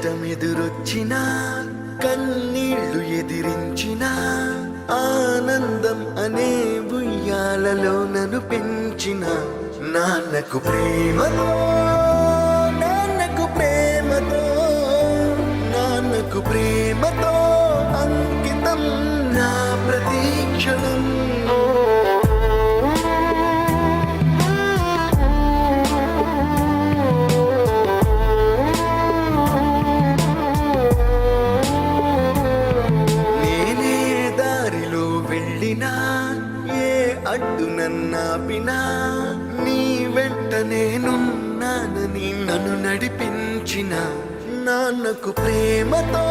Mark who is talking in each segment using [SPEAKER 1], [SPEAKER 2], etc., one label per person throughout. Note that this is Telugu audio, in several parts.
[SPEAKER 1] కష్టమెదురొచ్చినా కన్నీళ్లు ఎదిరించిన ఆనందం అనే ఉయ్యాలలో నన్ను పెంచిన నాన్నకు ప్రేమతో నాన్నకు ప్రేమతో నాన్నకు ప్రేమతో అంకితం నా ప్రతీక్షణం. ఏ అడ్డు నన్నాపినా నీ వెంట నేనున్నానని నన్ను నడిపించిన నాన్నకు ప్రేమతో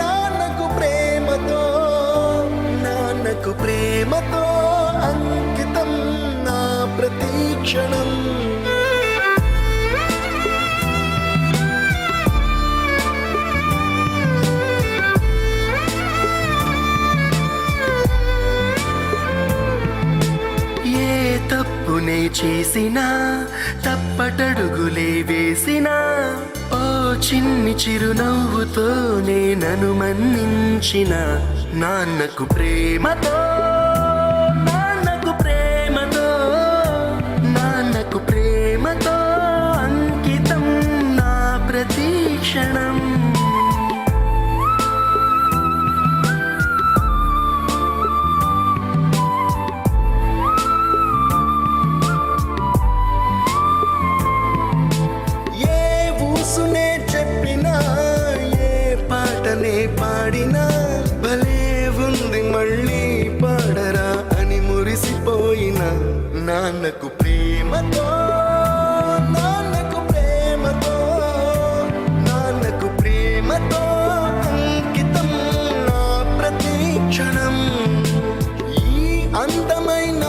[SPEAKER 1] నాన్నకు ప్రేమతో నాన్నకు ప్రేమతో అంకితం నా ప్రతీక్షణం. తప్పునే చేసినా తప్పటడుగులే వేసినా ఓ చిన్ని చిరునవ్వుతోనే నన్ను మన్నించిన నాన్నకు ప్రేమతో నాన్నకు ప్రేమతో నాన్నకు ప్రేమతో అంకితం నా ప్రతీక్షణం. పాడినా భలే ఉంది మళ్ళీ పాడరా అని మురిసిపోయిన నాన్నకు ప్రేమతో నాన్నకు ప్రేమతో నాన్నకు ప్రేమతో అంకితం నా ప్రతీక్షణం. ఈ అందమైన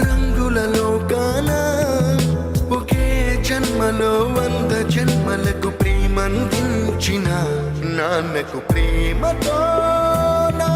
[SPEAKER 1] రంగులలో కానా ఒకే జన్మలో 100 జన్మలకు ప్రేమందించిన నాన్నకు ప్రేమతో నా